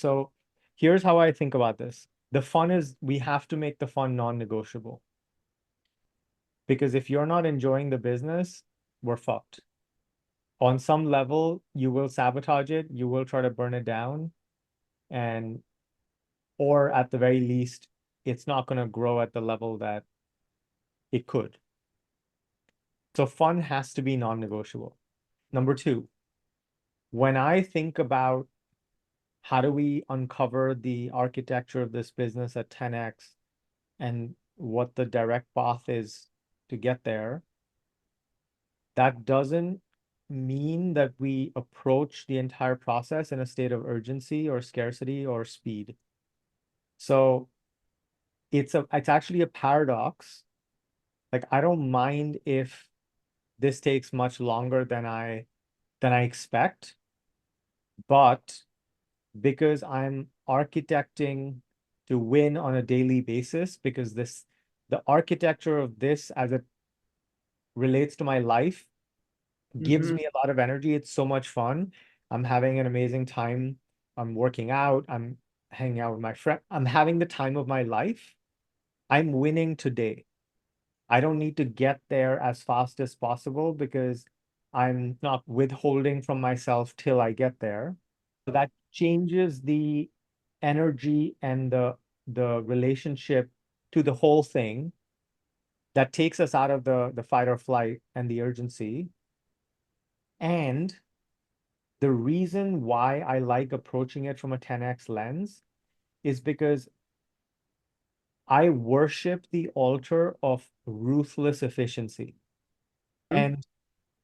So here's how I think about this. The fun is we have to make the fun non-negotiable. Because if you're not enjoying the business, we're fucked. On some level, you will sabotage it, you will try to burn it down, and or at the very least, it's not going to grow at the level that it could. So fun has to be non-negotiable. Number two, when I think about how do we uncover the architecture of this business at 10x and what the direct path is to get there, that doesn't mean that we approach the entire process in a state of urgency or scarcity or speed. So it's actually a paradox. Like I don't mind if this takes much longer than I expect, but because I'm architecting to win on a daily basis, because the architecture of this as it relates to my life gives Mm-hmm. me a lot of energy. It's so much fun. I'm having an amazing time. I'm working out. I'm hanging out with my friend. I'm having the time of my life. I'm winning today. I don't need to get there as fast as possible because I'm not withholding from myself till I get there. So that changes the energy and the relationship to the whole thing that takes us out of the fight or flight and the urgency. And the reason why I like approaching it from a 10x lens is because I worship the altar of ruthless efficiency. And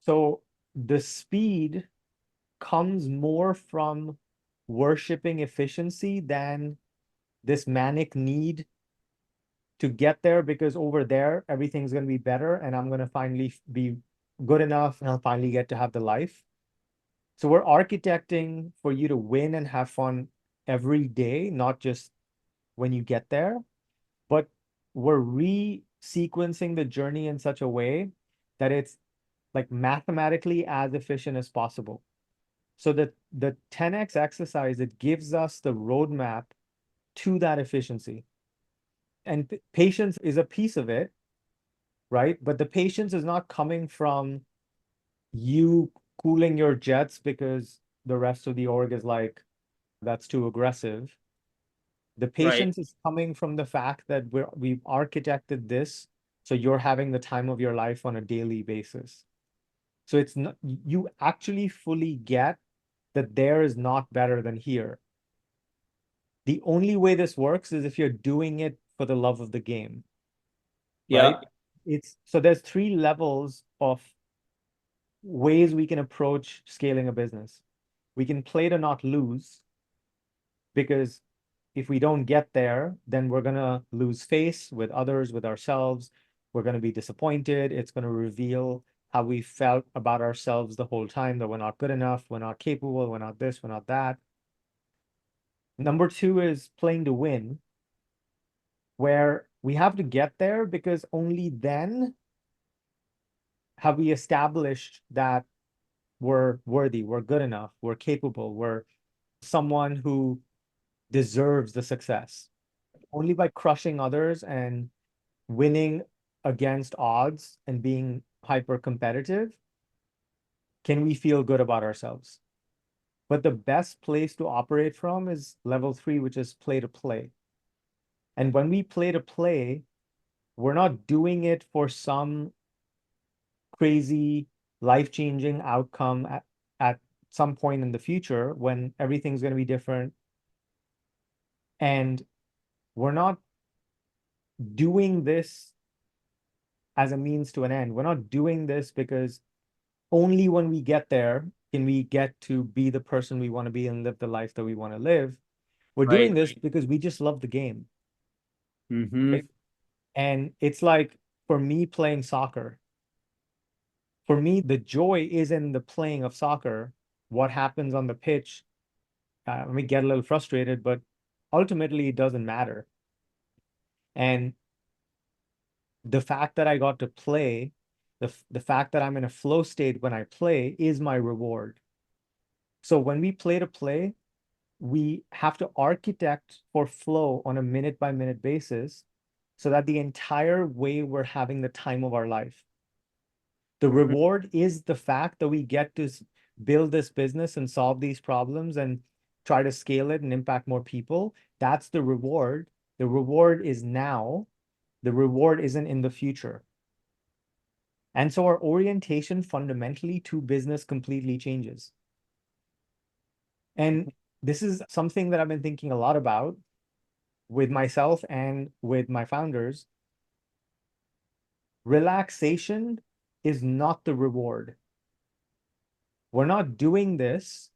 so the speed comes more from worshiping efficiency than this manic need to get there because over there everything's going to be better and I'm going to finally be good enough and I'll finally get to have the life. So we're architecting for you to win and have fun every day, not just when you get there, but we're re-sequencing the journey in such a way that it's like mathematically as efficient as possible. So the 10x exercise, it gives us the roadmap to that efficiency. And patience is a piece of it, right? But the patience is not coming from you cooling your jets because the rest of the org is like, that's too aggressive. The Right. patience is coming from the fact that we've architected this so you're having the time of your life on a daily basis. So it's not, you actually fully get that there is not better than here. The only way this works is if you're doing it for the love of the game, right? Yeah. It's so there's three levels of ways we can approach scaling a business. We can play to not lose because if we don't get there, then we're going to lose face with others, with ourselves. We're going to be disappointed. It's going to reveal how we felt about ourselves the whole time that we're not good enough, we're not capable, we're not this, we're not that. Number two is playing to win, where we have to get there because only then have we established that we're worthy, we're good enough, we're capable, we're someone who deserves the success. Only by crushing others and winning against odds and being hyper competitive can we feel good about ourselves. But the best place to operate from is level three, which is play to play. And when we play to play, we're not doing it for some crazy life-changing outcome at some point in the future when everything's going to be different. And we're not doing this as a means to an end. We're not doing this because only when we get there can we get to be the person we want to be and live the life that we want to live. We're doing Right. this because we just love the game. Mm-hmm. Right? And it's like for me playing soccer, for me, the joy is in the playing of soccer. What happens on the pitch, I may get a little frustrated, but ultimately it doesn't matter. And the fact that I got to play, the fact that I'm in a flow state when I play is my reward. So when we play to play, we have to architect for flow on a minute by minute basis so that the entire way we're having the time of our life. The Mhm. reward is the fact that we get to build this business and solve these problems and try to scale it and impact more people. That's the reward. The reward is now. The reward isn't in the future. And so our orientation fundamentally to business completely changes. And this is something that I've been thinking a lot about with myself and with my founders. Relaxation is not the reward. We're not doing this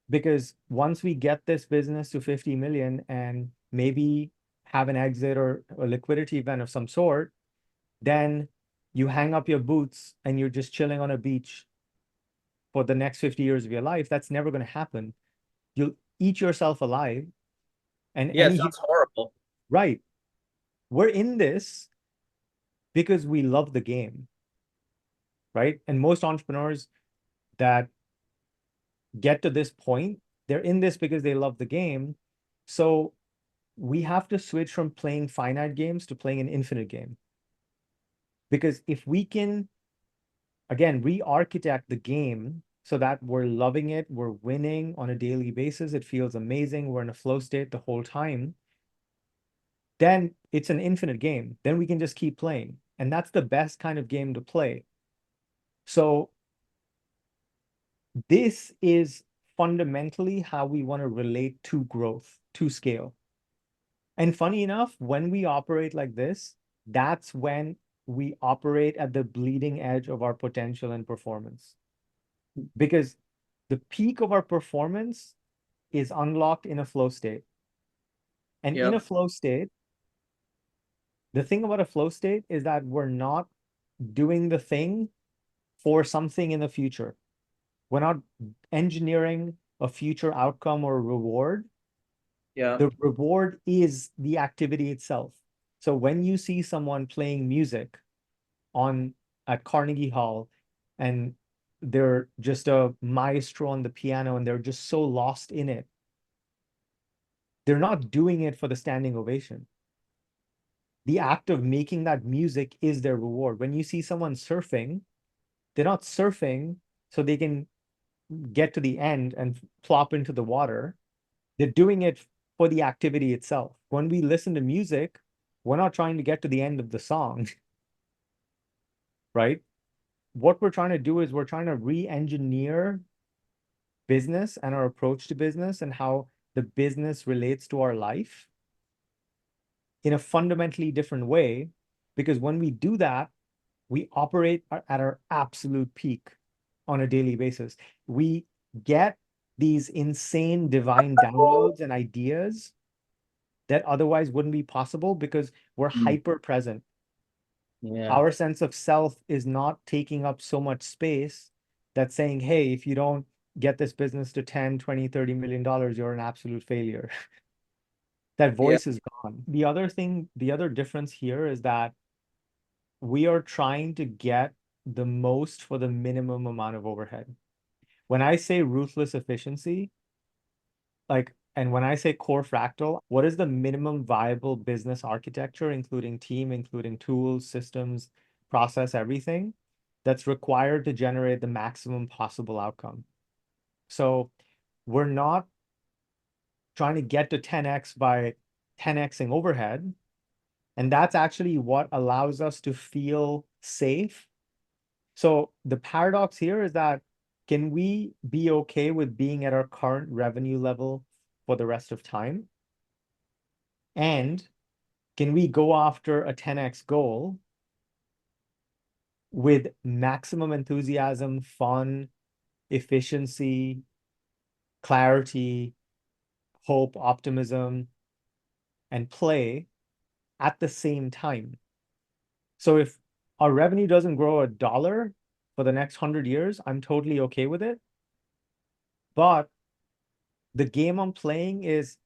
because once we get this business to 50 million and maybe have an exit or a liquidity event of some sort, then you hang up your boots and you're just chilling on a beach for the next 50 years of your life. That's never going to happen. You'll eat yourself alive. And Yeah, it any, sounds horrible. right, we're in this because we love the game, right? And most entrepreneurs that get to this point, they're in this because they love the game. So we have to switch from playing finite games to playing an infinite game. Because if we can, again, re-architect the game so that we're loving it, we're winning on a daily basis, it feels amazing, we're in a flow state the whole time, then it's an infinite game. Then we can just keep playing. And that's the best kind of game to play. So this is fundamentally how we want to relate to growth, to scale. And funny enough, when we operate like this, that's when we operate at the bleeding edge of our potential and performance. Because the peak of our performance is unlocked in a flow state. And in a Yep. flow state, the thing about a flow state is that we're not doing the thing for something in the future. We're not engineering a future outcome or reward. Yeah. The reward is the activity itself. So when you see someone playing music on at Carnegie Hall and they're just a maestro on the piano and they're just so lost in it, they're not doing it for the standing ovation. The act of making that music is their reward. When you see someone surfing, they're not surfing so they can get to the end and plop into the water. They're doing it for the activity itself. When we listen to music, we're not trying to get to the end of the song, right? What we're trying to do is we're trying to re-engineer business and our approach to business and how the business relates to our life in a fundamentally different way. Because when we do that, we operate at our absolute peak on a daily basis. We get these insane divine downloads and ideas that otherwise wouldn't be possible because we're Mm. hyper present. Yeah. Our sense of self is not taking up so much space that's saying, hey, if you don't get this business to 10, 20, $30 million, you're an absolute failure. That Yeah. voice is gone. The other thing, the other difference here is that we are trying to get the most for the minimum amount of overhead. When I say ruthless efficiency, like, and when I say core fractal, what is the minimum viable business architecture, including team, including tools, systems, process, everything that's required to generate the maximum possible outcome? So we're not trying to get to 10x by 10xing overhead. And that's actually what allows us to feel safe. So the paradox here is that can we be okay with being at our current revenue level for the rest of time? And can we go after a 10x goal with maximum enthusiasm, fun, efficiency, clarity, hope, optimism, and play at the same time? So if our revenue doesn't grow $1 for the next 100 years, I'm totally okay with it. But the game I'm playing is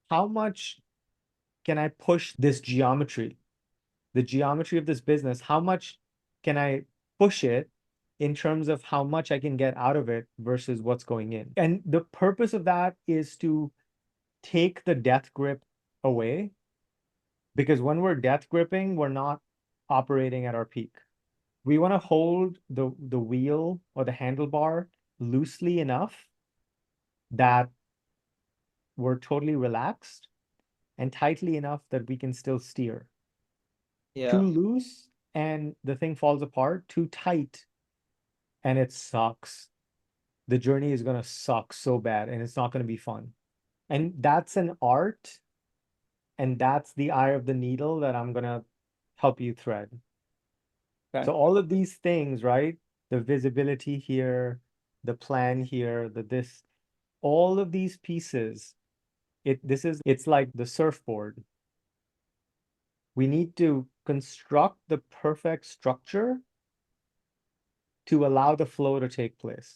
how much can I push this geometry, the geometry of this business? How much can I push it in terms of how much I can get out of it versus what's going in. And the purpose of that is to take the death grip away, because when we're death gripping, we're not operating at our peak. We want to hold the wheel or the handlebar loosely enough that we're totally relaxed, and tightly enough that we can still steer. Too Yeah. loose and the thing falls apart, too tight and it sucks. The journey is going to suck so bad and it's not going to be fun. And that's an art, and that's the eye of the needle that I'm going to help you thread. Okay. So all of these things, right? The visibility here, the plan here, the this, all of these pieces, it's like the surfboard. We need to construct the perfect structure to allow the flow to take place.